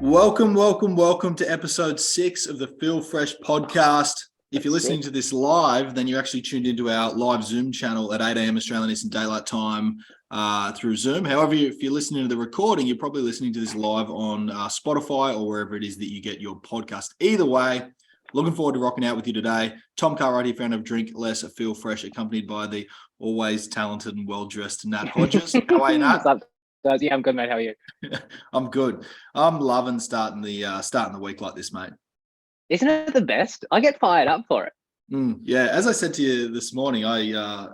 Welcome to episode 6 of the Feel Fresh podcast. If you're listening to this live, then you're actually tuned into our live Zoom channel at 8 a.m. Australian Eastern Daylight Time through Zoom. However, if you're listening to the recording, you're probably listening to this live on Spotify or wherever it is that you get your podcast. Either way, looking forward to rocking out with you today. Tom Cartwright here, founder of Drink Less, Feel Fresh, accompanied by the always talented and well-dressed Nat Hodges. How are you, Nat? Yeah, I'm good, mate. How are you? I'm good. I'm loving starting the week like this, mate. Isn't it the best? I get fired up for it. Yeah, as I said to you this morning, I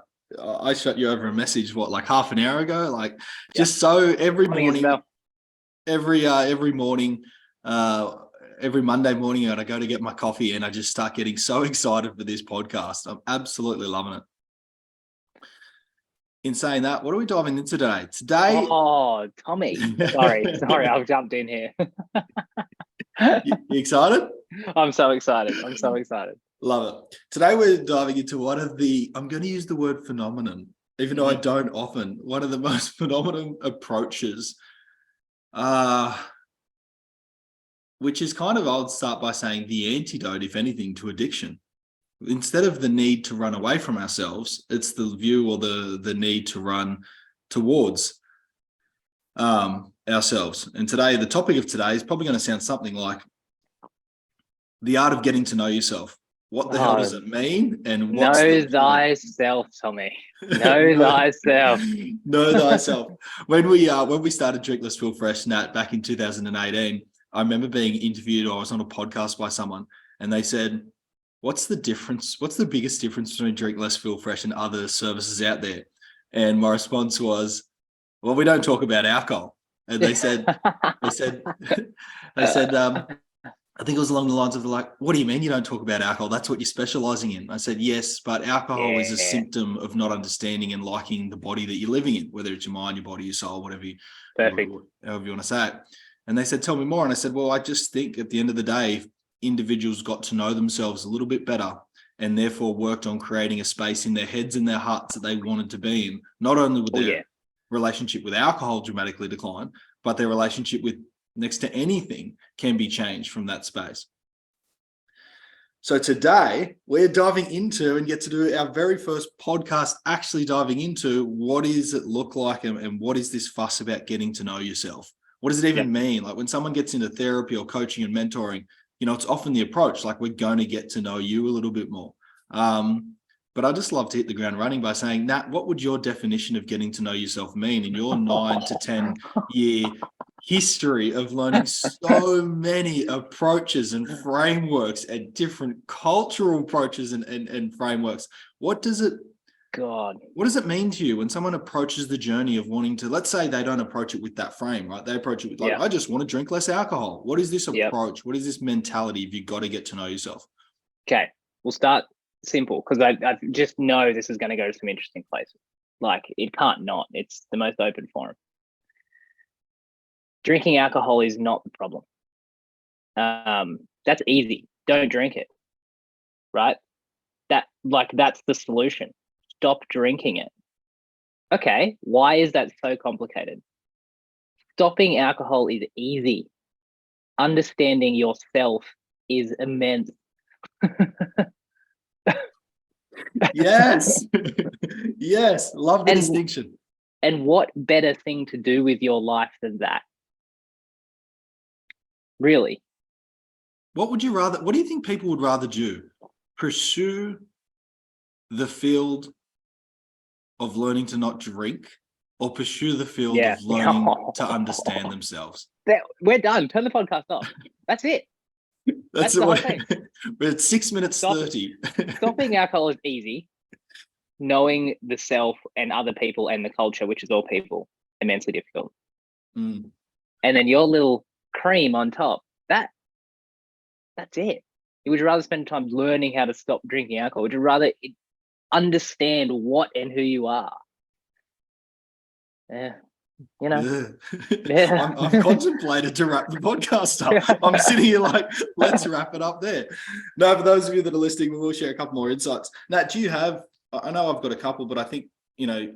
shot you over a message like half an hour ago. Just so every morning, every Monday morning, I go to get my coffee and I just start getting so excited for this podcast. I'm absolutely loving it. In saying that, what are we diving into today? Oh, Tommy. Sorry, I've jumped in here. You excited? I'm so excited. Love it. Today we're diving into one of the, I'm going to use the word phenomenon, even though I don't often, one of the most phenomenal approaches, which is kind of, I'll start by saying the antidote, if anything, to addiction. Instead of the need to run away from ourselves, it's the view or the need to run towards ourselves. And today, the topic of today is probably going to sound something like the art of getting to know yourself. What the hell does it mean? And what's know thyself, Tommy. Know thyself. Know thyself. When we started Drink Less Feel Fresh, Nat, back in 2018, I remember being interviewed, or I was on a podcast by someone, and they said, what's the difference? What's the biggest difference between Drink Less Feel Fresh and other services out there? And my response was, well, we don't talk about alcohol. And they said, I think it was along the lines of what do you mean you don't talk about alcohol? That's what you're specializing in. I said, yes, but alcohol is a symptom of not understanding and liking the body that you're living in, whether it's your mind, your body, your soul, however you want to say it. And they said, tell me more. And I said, well, I just think at the end of the day, if individuals got to know themselves a little bit better and therefore worked on creating a space in their heads and their hearts that they wanted to be in, not only with their relationship with alcohol dramatically decline, but their relationship with next to anything can be changed from that space. So today we're diving into and get to do our very first podcast, actually diving into what does it look like and what is this fuss about getting to know yourself? What does it even mean? Like when someone gets into therapy or coaching and mentoring, it's often the approach, like we're going to get to know you a little bit more. But I just love to hit the ground running by saying, Nat, what would your definition of getting to know yourself mean in your 9 to 10 year history of learning so many approaches and frameworks and different cultural approaches and frameworks? What does it mean to you when someone approaches the journey of wanting to, let's say they don't approach it with that frame, right? They approach it with I just want to drink less alcohol. What is this approach? What is this mentality if you've got to get to know yourself? Okay, we'll start simple because I just know this is going to go to some interesting places. Like it can't not. It's the most open forum. Drinking alcohol is not the problem. That's easy. Don't drink it, right? That's the solution. Stop drinking it. Okay, why is that so complicated? Stopping alcohol is easy. Understanding yourself is immense. Yes. Yes, love the distinction. And what better thing to do with your life than that? Really? What do you think people would rather do? Pursue the field of learning to not drink, or pursue the field of learning to understand themselves? We're done. Turn the podcast off. That's it. That's the whole thing. We're at 6 minutes 30. Stopping alcohol is easy. Knowing the self and other people and the culture, which is all people, immensely difficult. And then your little cream on top. That's it. Would you rather spend time learning how to stop drinking alcohol? Would you rather understand what and who you are? I've contemplated to wrap the podcast up. I'm sitting here let's wrap it up there. No, for those of you that are listening, we will share a couple more insights. Nat, do you have, I know I've got a couple, but I think, a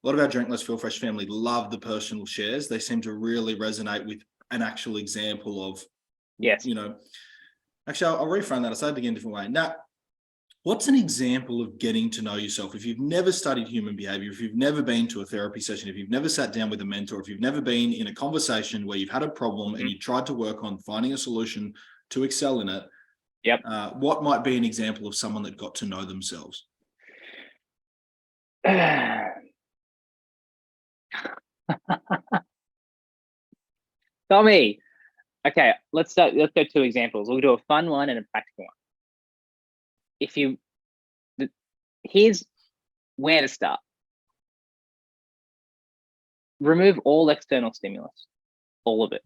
lot of our Drink Less Feel Fresh family love the personal shares. They seem to really resonate with an actual example of, yes, actually, I'll reframe that. I'll say it again a different way. Now, what's an example of getting to know yourself? If you've never studied human behavior, if you've never been to a therapy session, if you've never sat down with a mentor, if you've never been in a conversation where you've had a problem and you tried to work on finding a solution to excel in it, yep. What might be an example of someone that got to know themselves? Tommy, okay, let's go 2 examples. We'll do a fun one and a practical one. Here's where to start. Remove all external stimulus, all of it.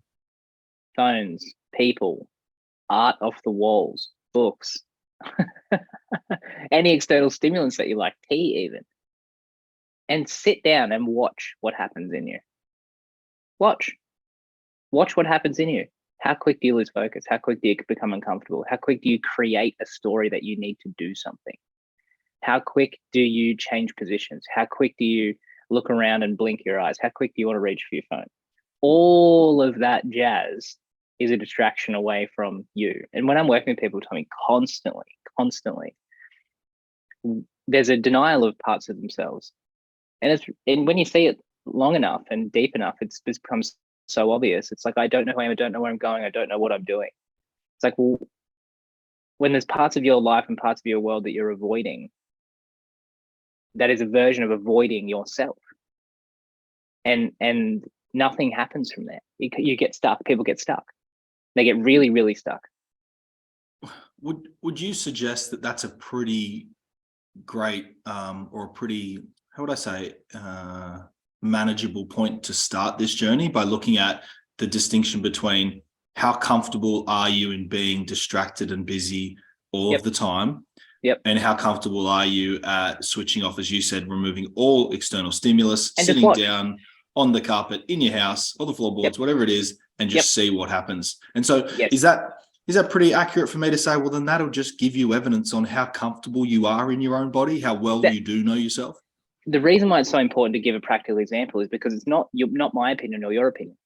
Phones, people, art off the walls, books, any external stimulants that you like, tea even. And sit down and watch what happens in you. Watch what happens in you. How quick do you lose focus? How quick do you become uncomfortable? How quick do you create a story that you need to do something? How quick do you change positions? How quick do you look around and blink your eyes? How quick do you want to reach for your phone? All of that jazz is a distraction away from you. And when I'm working with people, Tommy, constantly, there's a denial of parts of themselves. And when you see it long enough and deep enough, it becomes so obvious. It's like, I don't know who I am, I don't know where I'm going, I don't know what I'm doing. It's like, well, when there's parts of your life and parts of your world that you're avoiding, that is a version of avoiding yourself. And nothing happens from there. You get stuck. People get stuck. They get really, really stuck. Would you suggest that that's a pretty great or a pretty, how would I say, manageable point to start this journey, by looking at the distinction between how comfortable are you in being distracted and busy all of the time? Yep. And how comfortable are you at switching off, as you said, removing all external stimulus, and sitting down on the carpet in your house or the floorboards, whatever it is, and just see what happens? And so is that pretty accurate for me to say, well, then that'll just give you evidence on how comfortable you are in your own body, how well you do know yourself? The reason why it's so important to give a practical example is because it's not my opinion or your opinion.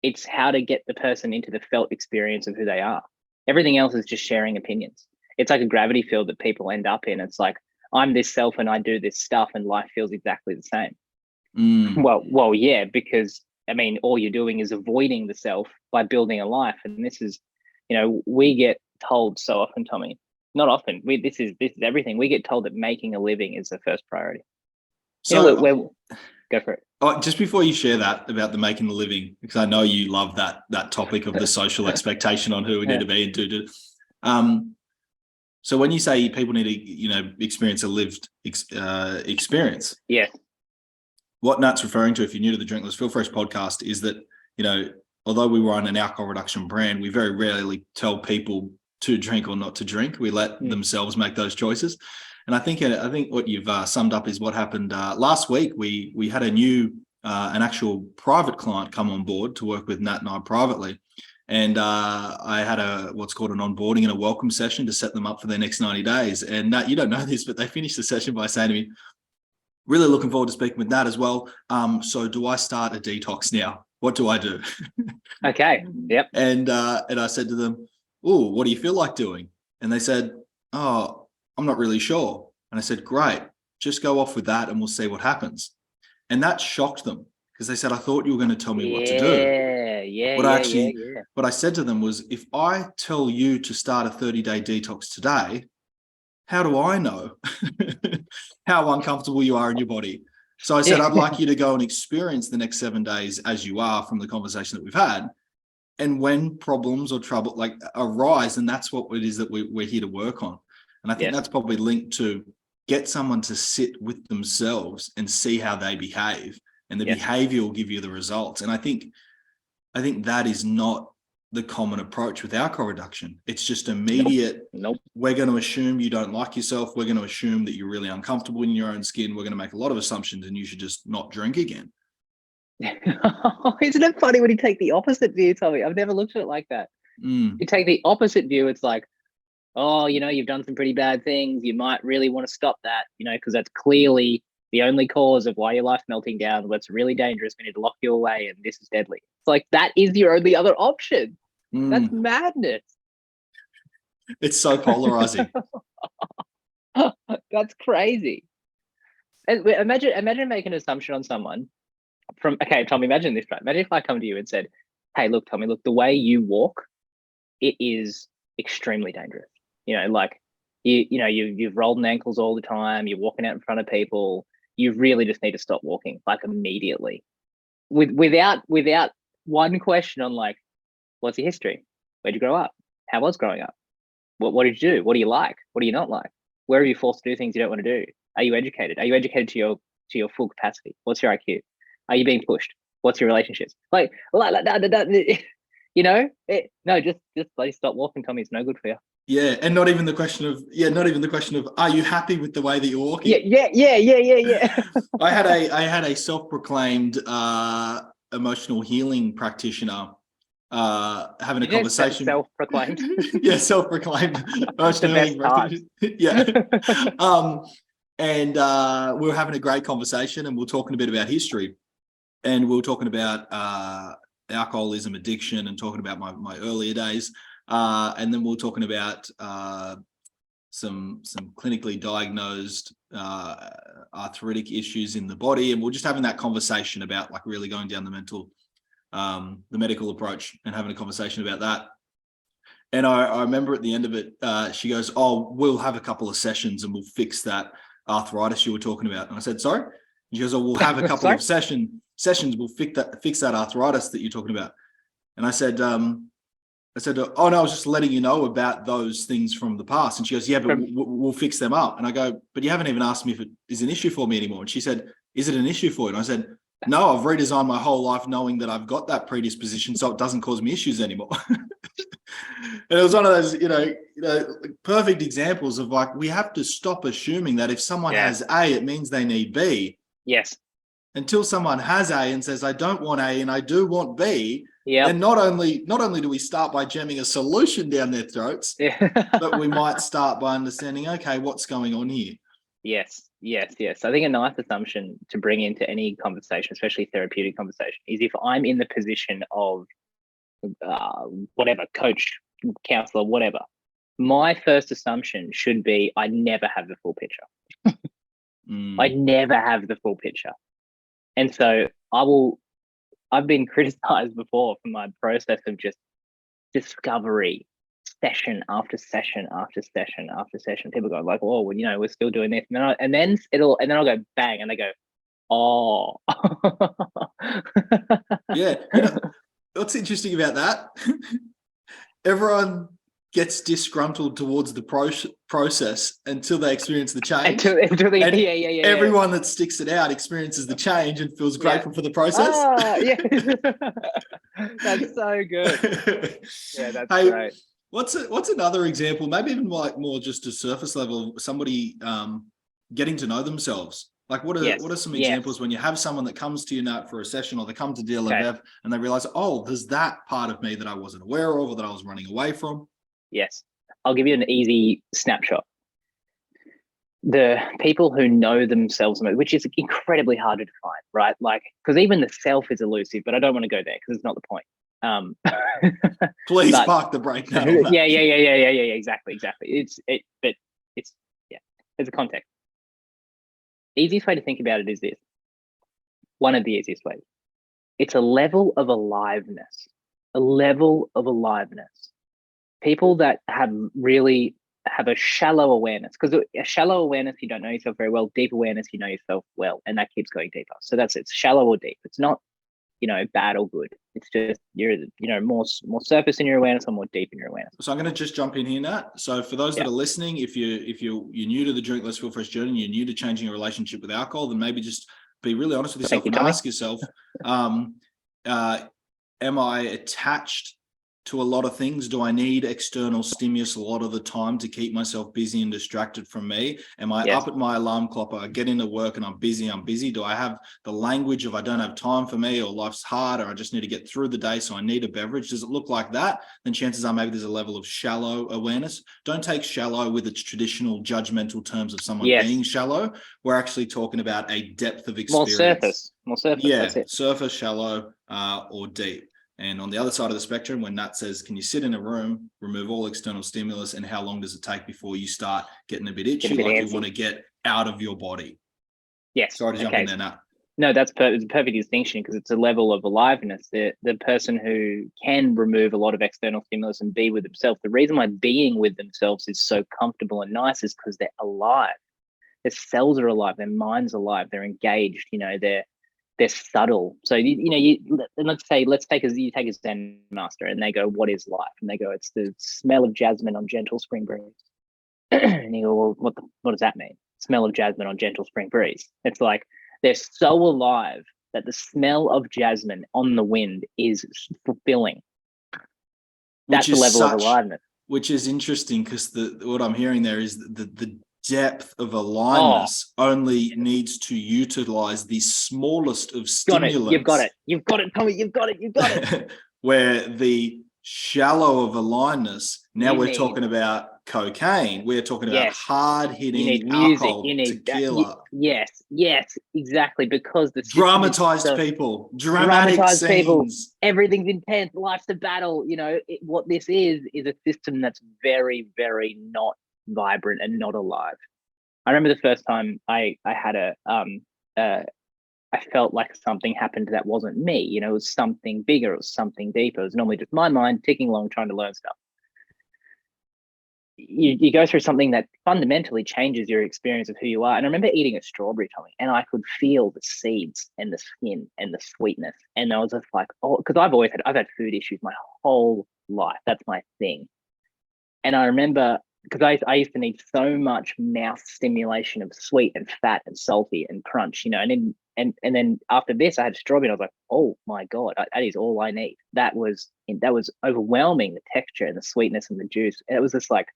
It's how to get the person into the felt experience of who they are. Everything else is just sharing opinions. It's like a gravity field that people end up in. It's like, I'm this self and I do this stuff and life feels exactly the same. Well, yeah, because I mean, all you're doing is avoiding the self by building a life. And this is, we get told so often, Tommy, not often, this is everything. We get told that making a living is the first priority. So go for it. Just before you share that about the making the living, because I know you love that topic of the social expectation on who we need to be and do. So when you say people need to, experience a lived experience, what Nat's referring to, if you're new to the Drinkless Feel Fresh podcast, is that, although we run an alcohol reduction brand, we very rarely tell people to drink or not to drink. We let themselves make those choices. And I think what you've summed up is what happened last week. We had an actual private client come on board to work with Nat and I privately. And I had what's called an onboarding and a welcome session to set them up for their next 90 days. And Nat, you don't know this, but they finished the session by saying to me, really looking forward to speaking with Nat as well. So do I start a detox now? What do I do? Okay. Yep. And I said to them, oh, what do you feel like doing? And they said, oh, I'm not really sure. And I said, great, just go off with that and we'll see what happens. And that shocked them because they said, I thought you were going to tell me what to do. What I said to them was, if I tell you to start a 30-day detox today, how do I know how uncomfortable you are in your body? So I said, I'd like you to go and experience the next 7 days as you are from the conversation that we've had. And when problems or trouble arise, and that's what it is that we're here to work on. And I think that's probably linked to get someone to sit with themselves and see how they behave, and the behavior will give you the results. And I think that is not the common approach with alcohol reduction. It's just immediate. Nope. We're going to assume you don't like yourself. We're going to assume that you're really uncomfortable in your own skin. We're going to make a lot of assumptions and you should just not drink again. Isn't it funny when you take the opposite view, Tommy? I've never looked at it like that. You take the opposite view, it's like, oh, you've done some pretty bad things. You might really want to stop that, because that's clearly the only cause of why your life's melting down, what's really dangerous, we need to lock you away, and this is deadly. It's like, that is your only other option. That's madness. It's so polarizing. That's crazy. And imagine making an assumption on someone from, okay, Tommy, imagine this, right? Imagine if I come to you and said, hey, look, Tommy, look, the way you walk, it is extremely dangerous. You know, like, you've rolled in ankles all the time. You're walking out in front of people. You really just need to stop walking, like, immediately, without one question on, like, what's your history? Where'd you grow up? How was growing up? What did you do? What do you like? What do you not like? Where are you forced to do things you don't want to do? Are you educated? Are you educated to your full capacity? What's your IQ? Are you being pushed? What's your relationships? Like, you know, no, just bloody stop walking, Tommy. It's no good for you. Yeah, and not even the question of are you happy with the way that you're walking? Yeah. I had a self-proclaimed emotional healing practitioner having a conversation. Self-proclaimed. Yeah, self-proclaimed emotional healing practitioner. Yeah. And we were having a great conversation, and we were talking a bit about history, and we were talking about alcoholism, addiction, and talking about my earlier days. And then we were talking about some clinically diagnosed arthritic issues in the body, and we're just having that conversation about, like, really going down the medical approach and having a conversation about that. And I remember at the end of it, she goes, "Oh, we'll have a couple of sessions and we'll fix that arthritis you were talking about." And I said, "Sorry?" And she goes, "Oh, we'll have a couple of sessions. We'll fix that arthritis that you're talking about." And I said, "Oh no, I was just letting you know about those things from the past." And she goes, "Yeah, but we'll fix them up." And I go, "But you haven't even asked me if it is an issue for me anymore." And she said, "Is it an issue for you?" And I said, "No, I've redesigned my whole life knowing that I've got that predisposition, so it doesn't cause me issues anymore." And it was one of those, perfect examples of, like, we have to stop assuming that if someone has A, it means they need B. Yes. Until someone has A and says, "I don't want A and I do want B." Yeah. And not only do we start by jamming a solution down their throats, but we might start by understanding, okay, what's going on here? Yes. I think a nice assumption to bring into any conversation, especially therapeutic conversation, is if I'm in the position of whatever, coach, counselor, whatever, my first assumption should be I never have the full picture. I never have the full picture. And so I've been criticized before for my process of just discovery, session after session after session after session. People go like, "Oh, well, we're still doing this," and then I'll go bang, and they go, "Oh." Yeah. What's interesting about that? Everyone gets disgruntled towards the process until they experience the change. Everyone that sticks it out experiences the change and feels grateful for the process. Yeah. That's so good. Yeah, that's great. What's another example? Maybe even like more just a surface level, somebody getting to know themselves. Like, what are some examples when you have someone that comes to you now for a session, or they come to DLMF and they realize, oh, there's that part of me that I wasn't aware of, or that I was running away from? Yes. I'll give you an easy snapshot. The people who know themselves, which is incredibly hard to define, right? Like, because even the self is elusive, but I don't want to go there because it's not the point. Please park the brake now. Yeah. Exactly. There's a context. Easiest way to think about it is this. One of the easiest ways. It's a level of aliveness. People that really have a shallow awareness, because a shallow awareness, you don't know yourself very well. Deep awareness, you know yourself well, and that keeps going deeper. So it's shallow or deep. It's not, bad or good. It's just you're, more surface in your awareness or more deep in your awareness. So I'm going to just jump in here, Nat. So for those that are listening, if you're new to the Drink Less Feel Fresh journey, and you're new to changing your relationship with alcohol, then maybe just be really honest with yourself and ask yourself, am I attached to a lot of things? Do I need external stimulus a lot of the time to keep myself busy and distracted from me? Am I up at my alarm clock? I get into work and I'm busy. Do I have the language of I don't have time for me, or life's hard, or I just need to get through the day, so I need a beverage? Does it look like that? Then chances are maybe there's a level of shallow awareness. Don't take shallow with its traditional judgmental terms of someone being shallow. We're actually talking about a depth of experience. More surface. Yeah, that's it. surface, shallow, or deep. And on the other side of the spectrum, when Nat says, can you sit in a room, remove all external stimulus, and how long does it take before you start getting a bit itchy, like you want to get out of your body? Yes. Sorry to jump in there, Nat. No, it's a perfect distinction, because it's a level of aliveness. The person who can remove a lot of external stimulus and be with themselves, the reason why being with themselves is so comfortable and nice is because they're alive. Their cells are alive, their mind's alive, they're engaged, they're subtle. So let's take you take a Zen master, and they go, "What is life?" And they go, "It's the smell of jasmine on gentle spring breeze." And you go, "Well, what does that mean? Smell of jasmine on gentle spring breeze?" It's like they're so alive that the smell of jasmine on the wind is fulfilling. That's the level of aliveness. Which is interesting, because what I'm hearing there is the depth of aliveness only needs to utilize the smallest of stimulants. You've got it, Tommy. You've got it. Where the shallow of aliveness, now we're talking about cocaine. We're talking about hard-hitting alcohol, tequila. Yes, exactly. Because the dramatized people, dramatic scenes. People, everything's intense. Life's a battle. What this is a system that's very, very not vibrant and not alive. I remember the first time I had I felt like something happened that wasn't me. It was something bigger, it was something deeper. It was normally just my mind ticking along trying to learn stuff. You go through something that fundamentally changes your experience of who you are. And I remember eating a strawberry, Tommy, and I could feel the seeds and the skin and the sweetness. And I was just like, because I've had food issues my whole life. That's my thing. And I remember, because I used to need so much mouth stimulation of sweet and fat and salty and crunch, and then after this I had strawberry, and I was like, oh my God, that is all I need. That was overwhelming, the texture and the sweetness and the juice. And it was just like,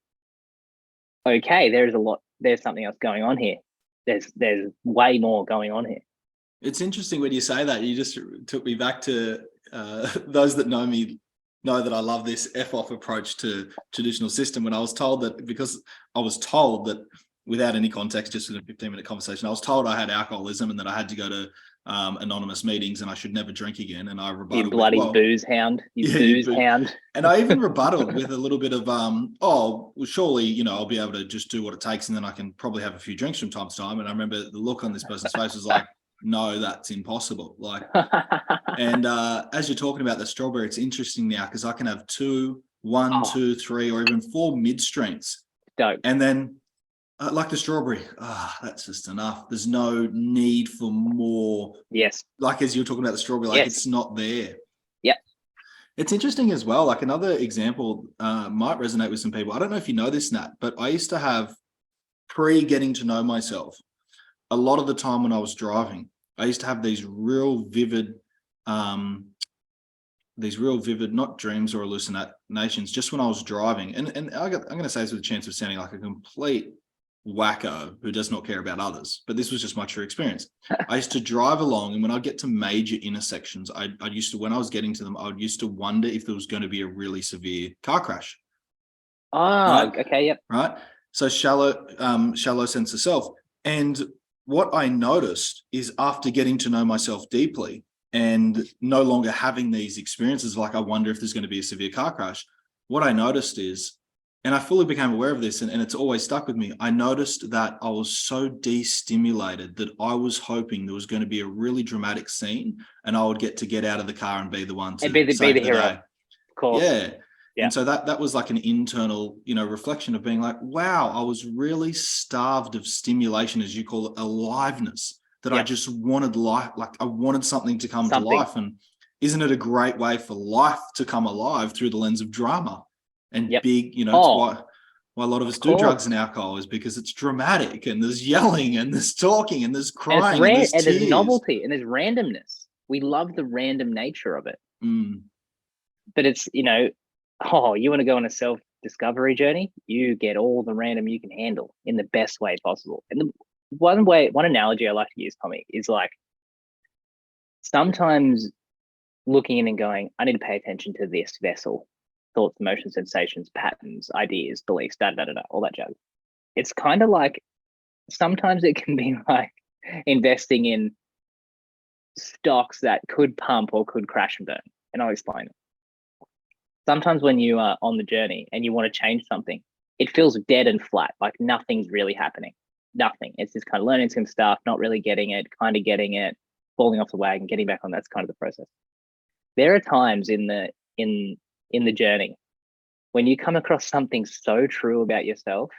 okay, there's something else going on here. There's way more going on here. It's interesting when you say that. You just took me back to those that know me know that I love this F-off approach to traditional system. When I was told that, without any context, just in a 15-minute conversation, I was told I had alcoholism and that I had to go to anonymous meetings and I should never drink again. And I rebutted, you bloody booze hound, booze hound. And I even rebutted with a little bit of, well, surely, I'll be able to just do what it takes, and then I can probably have a few drinks from time to time. And I remember the look on this person's face was like, no, that's impossible. And as you're talking about the strawberry, it's interesting now, because I can have 2, 1, 2, 3, or even 4 mid-strengths. Dope. And then like the strawberry, that's just enough. There's no need for more. Yes. Like as you're talking about the strawberry, it's not there. Yep. It's interesting as well. Like another example might resonate with some people. I don't know if you know this, Nat, but I used to have, getting to know myself, a lot of the time when I was driving, I used to have these real vivid, not dreams or hallucinations, just when I was driving. And I'm going to say this with a chance of sounding like a complete wacko who does not care about others, but this was just my true experience. I used to drive along, and when I'd get to major intersections, when I was getting to them, I used to wonder if there was going to be a really severe car crash. Okay, yep. Right. So shallow sense of self. And what I noticed is, after getting to know myself deeply and no longer having these experiences like I wonder if there's going to be a severe car crash, what I noticed is, and I fully became aware of this, and it's always stuck with me, I noticed that I was so de-stimulated that I was hoping there was going to be a really dramatic scene and I would get out of the car and be the one to be the hero. Day. Of course. Yeah. And so that was like an internal, reflection of being like, wow, I was really starved of stimulation, as you call it, aliveness, that I just wanted life. Like I wanted something to come to life. And isn't it a great way for life to come alive through the lens of drama and big, it's why a lot of us do drugs and alcohol, is because it's dramatic and there's yelling and there's talking and there's crying and there's novelty and there's randomness. We love the random nature of it. Mm. But it's, Oh, you want to go on a self-discovery journey? You get all the random you can handle in the best way possible. And the one analogy I like to use, Tommy, is like sometimes looking in and going, I need to pay attention to this vessel, thoughts, emotions, sensations, patterns, ideas, beliefs, all that jazz. It's kind of like sometimes it can be like investing in stocks that could pump or could crash and burn. And I'll explain it. Sometimes when you are on the journey and you want to change something, it feels dead and flat, like nothing's really happening. Nothing. It's just kind of learning some stuff, not really getting it, kind of getting it, falling off the wagon, getting back on. That's kind of the process. There are times in the journey when you come across something so true about yourself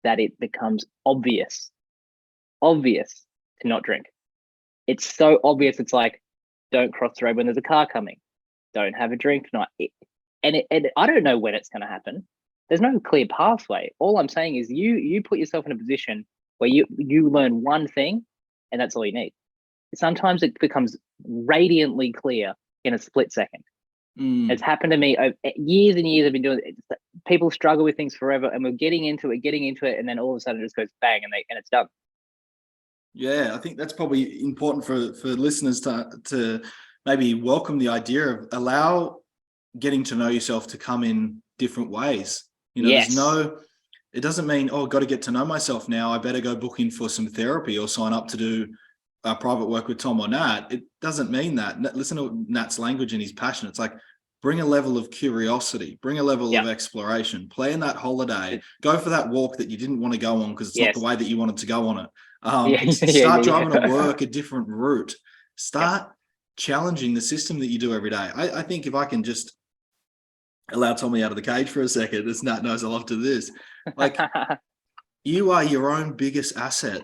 that it becomes obvious to not drink. It's so obvious. It's like, don't cross the road when there's a car coming. Don't have a drink tonight. And I don't know when it's going to happen. There's no clear pathway. All I'm saying is you put yourself in a position where you learn one thing and that's all you need. Sometimes it becomes radiantly clear in a split second. It's happened to me over years and years. I've been doing it. People struggle with things forever and we're getting into it. And then all of a sudden it just goes bang and it's done. Yeah, I think that's probably important for listeners to maybe welcome the idea of allow getting to know yourself to come in different ways. Yes. It doesn't mean, oh, I've got to get to know myself now, I better go book in for some therapy or sign up to do private work with Tom or Nat. It doesn't mean that. Listen to Nat's language and his passion. It's like, bring a level of curiosity, bring a level of exploration, plan that holiday, go for that walk that you didn't want to go on because it's not the way that you wanted to go on it. Start driving to work a different route. Start challenging the system that you do every day. I think if I can just allow Tommy out of the cage for a second, as Nat knows I love to do this, like you are your own biggest asset.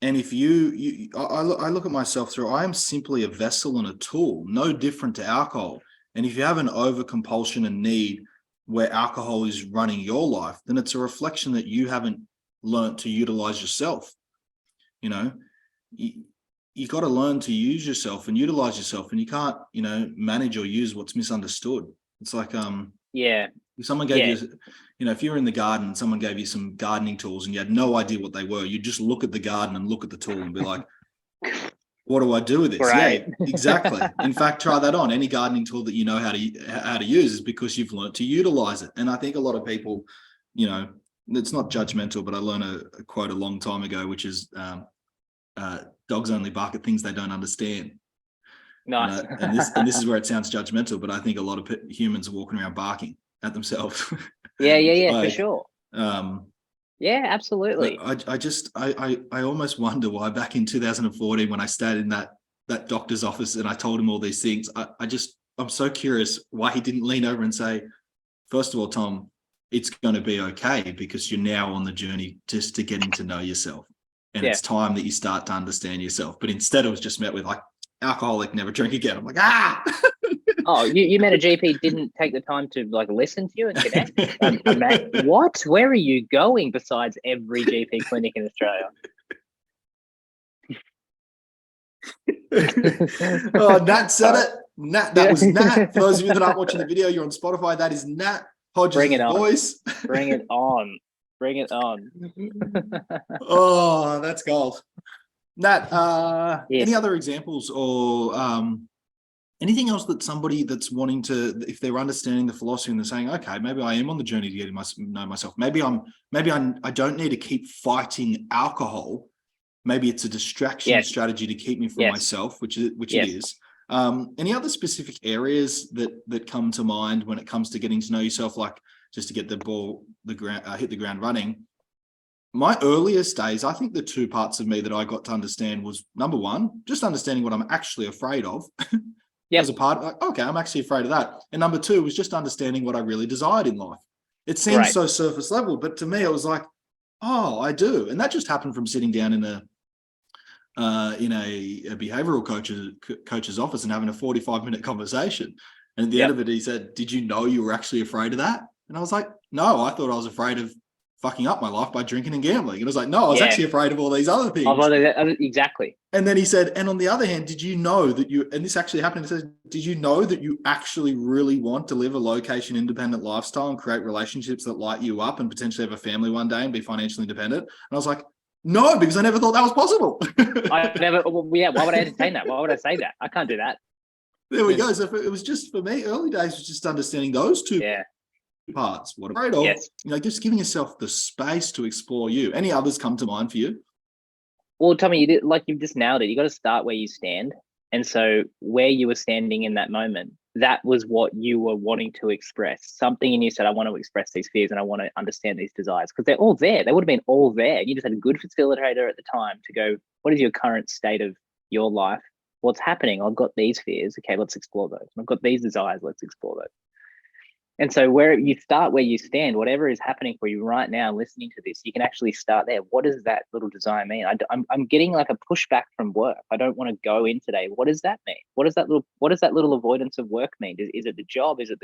And if I look at myself through, I am simply a vessel and a tool, no different to alcohol. And if you have an over compulsion and need where alcohol is running your life, then it's a reflection that you haven't learned to utilize yourself. You got to learn to use yourself and utilize yourself, and you can't, manage or use what's misunderstood. It's like, if someone gave you, if you're in the garden and someone gave you some gardening tools and you had no idea what they were, you just look at the garden and look at the tool and be like, what do I do with this? Right. Yeah, exactly. In fact, try that on. Any gardening tool that you know how to use is because you've learned to utilize it. And I think a lot of people, it's not judgmental, but I learned a quote a long time ago, which is dogs only bark at things they don't understand. Nice. And this is where it sounds judgmental, but I think a lot of humans are walking around barking at themselves. Yeah, for sure. Yeah, absolutely. I almost wonder why back in 2014 when I stayed in that doctor's office and I told him all these things, I'm so curious why he didn't lean over and say, first of all, Tom, it's going to be okay because you're now on the journey just to getting to know yourself. And it's time that you start to understand yourself. But instead it was just met with like, alcoholic, never drink again. I'm like, Oh, you meant a GP didn't take the time to like listen to you and connect? What? Where are you going besides every GP clinic in Australia? Oh, Nat said it. Nat, that was Nat. For those of you that aren't watching the video, you're on Spotify. That is Nat Hodges' voice. Bring it on. Bring it on. Oh, that's gold. Nat, any other examples or anything else that somebody that's wanting to, if they're understanding the philosophy and they're saying, okay, maybe I am on the journey to get to know myself. Maybe I don't need to keep fighting alcohol. Maybe it's a distraction strategy to keep me from myself, which it is. Any other specific areas that come to mind when it comes to getting to know yourself, like just to get hit the ground running? My earliest days, I think the two parts of me that I got to understand was, number one, just understanding what I'm actually afraid of. As a part, like, okay, I'm actually afraid of that. And number two was just understanding what I really desired in life. It seems so surface level, but to me, it was like, oh, I do. And that just happened from sitting down in a behavioral coach's office and having a 45-minute conversation. And at the end of it, he said, did you know you were actually afraid of that? And I was like, no, I thought I was afraid of fucking up my life by drinking and gambling. And I was like, no, I was Yeah. actually afraid of all these other things. Exactly. And then he said, and on the other hand, did you know that you, and this actually happened, he says, did you know that you actually really want to live a location independent lifestyle and create relationships that light you up and potentially have a family one day and be financially independent? And I was like, no, because I never thought that was possible. Why would I entertain that? Why would I say that? I can't do that. There we go. So it was just, for me, early days was just understanding those two parts. What I'm afraid of, just giving yourself the space to explore you. Any others come to mind for you? Well, Tommy, you've just nailed it. You got to start where you stand. And so where you were standing in that moment, that was what you were wanting to express. Something in you said, I want to express these fears and I want to understand these desires, because they're all there. They would have been all there. You just had a good facilitator at the time to go, what is your current state of your life? What's happening? I've got these fears. Okay, let's explore those. I've got these desires. Let's explore those. And so where you start where you stand, whatever is happening for you right now, listening to this, you can actually start there. What does that little desire mean? I'm getting like a pushback from work. I don't want to go in today. What does that mean? What does that little avoidance of work mean? Is it the job? Is it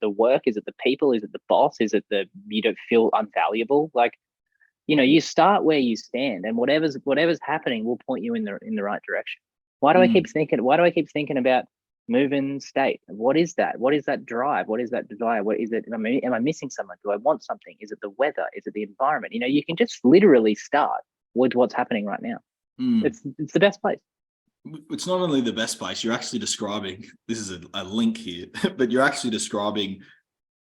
the work? Is it the people? Is it the boss? Is it you don't feel unvaluable? Like, you start where you stand, and whatever's happening will point you in the right direction. Why do I keep thinking about moving state? What is that? What is that drive? What is that desire? What is it? Am I missing someone? Do I want something? Is it the weather? Is it the environment? You can just literally start with what's happening right now. It's the best place. It's not only the best place, you're actually describing, this is a link here, but you're actually describing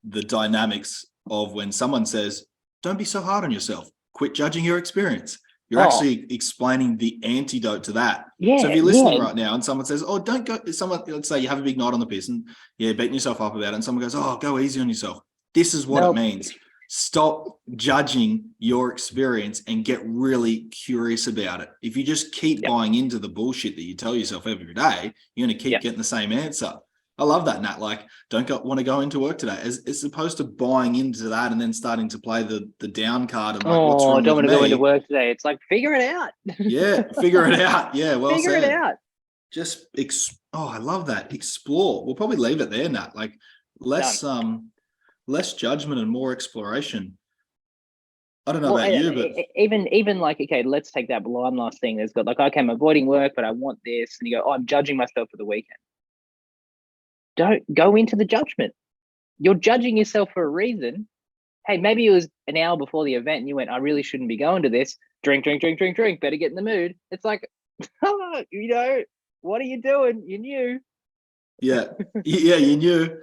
the dynamics of when someone says, don't be so hard on yourself. Quit judging your experience. You're actually explaining the antidote to that. Yeah. So if you're listening right now and someone says, oh, don't go, let's say you have a big night on the piss and beating yourself up about it. And someone goes, oh, go easy on yourself. This is what it means. Stop judging your experience and get really curious about it. If you just keep buying into the bullshit that you tell yourself every day, you're going to keep getting the same answer. I love that, Nat. Like, want to go into work today, as opposed to buying into that and then starting to play the down card and like, what's wrong with me? I don't want to go into work today. It's like, figure it out. Figure it out. Yeah, well figure said. It out. Just I love that. Explore. We'll probably leave it there, Nat. Like, less judgment and more exploration. I don't know about you, but even like, okay, let's take that one last thing. There's got like, okay, I'm avoiding work, but I want this, and you go, oh, I'm judging myself for the weekend. Don't go into the judgment. You're judging yourself for a reason. Hey, maybe it was an hour before the event and you went, I really shouldn't be going to this. Drink. Better get in the mood. It's like, what are you doing? You knew. Yeah, you knew.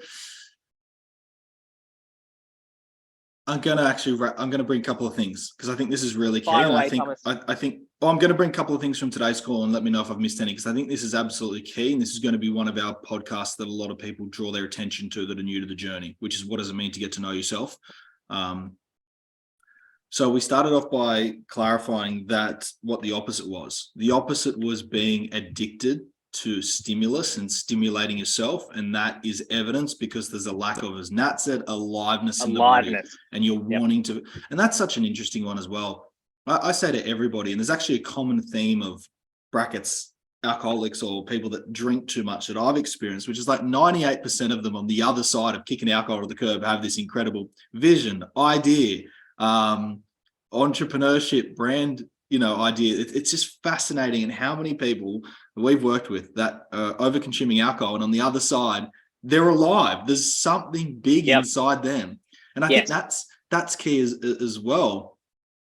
I'm going to bring a couple of things because I think this is really key. I'm going to bring a couple of things from today's call and let me know if I've missed any, because I think this is absolutely key. And this is going to be one of our podcasts that a lot of people draw their attention to that are new to the journey, which is what does it mean to get to know yourself? So we started off by clarifying that what the opposite was. The opposite was being addicted to stimulus and stimulating yourself, and that is evidence because there's a lack of, as Nat said, aliveness in the body, and you're wanting to, and that's such an interesting one as well. I say to everybody, and there's actually a common theme of brackets alcoholics or people that drink too much that I've experienced, which is like 98% of them on the other side of kicking alcohol to the curb have this incredible vision, idea, entrepreneurship, brand, idea. It's just fascinating. And how many people we've worked with that are over consuming alcohol, and on the other side, they're alive. There's something big inside them. And I think that's key as well.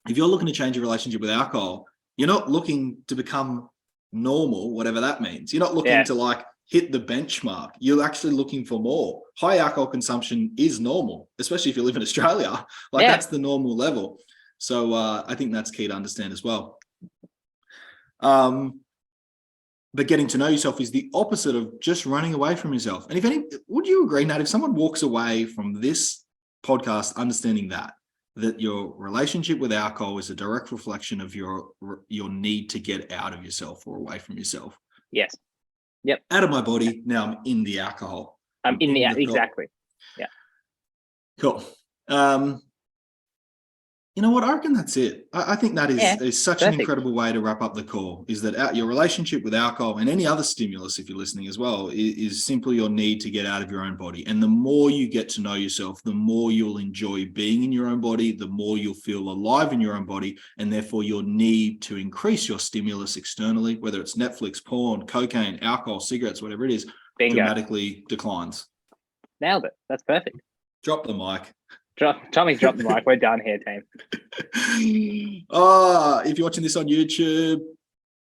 If you're looking to change your relationship with alcohol, you're not looking to become normal, whatever that means. You're not looking to like hit the benchmark. You're actually looking for more. High alcohol consumption is normal, especially if you live in Australia. That's the normal level. So I think that's key to understand as well. But getting to know yourself is the opposite of just running away from yourself. And would you agree, Nat, if someone walks away from this podcast understanding that your relationship with alcohol is a direct reflection of your need to get out of yourself or away from yourself? Yes. Yep. Out of my body, now I'm in the alcohol. I'm in the exactly. Yeah. Cool. You know what? I reckon that's it. I think that is such perfect. an incredible way to wrap up the call, is that your relationship with alcohol and any other stimulus, if you're listening as well, is simply your need to get out of your own body. And the more you get to know yourself, the more you'll enjoy being in your own body, the more you'll feel alive in your own body, and therefore your need to increase your stimulus externally, whether it's Netflix, porn, cocaine, alcohol, cigarettes, whatever it is, dramatically declines. Nailed it. That's perfect. Drop the mic. Tommy's dropped the mic. We're done here, team. If you're watching this on YouTube,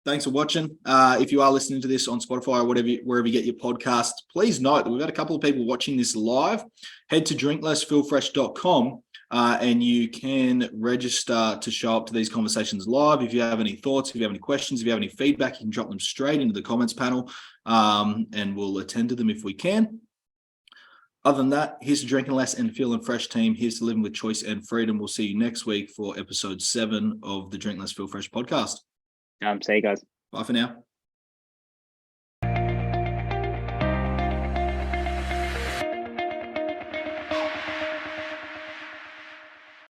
thanks for watching. If you are listening to this on Spotify or wherever you get your podcasts, please note that we've had a couple of people watching this live. Head to drinklessfeelfresh.com and you can register to show up to these conversations live. If you have any thoughts, if you have any questions, if you have any feedback, you can drop them straight into the comments panel and we'll attend to them if we can. Other than that, here's to Drinking Less and Feeling Fresh team. Here's to Living with Choice and Freedom. We'll see you next week for episode 7 of the Drink Less Feel Fresh podcast. See you guys. Bye for now.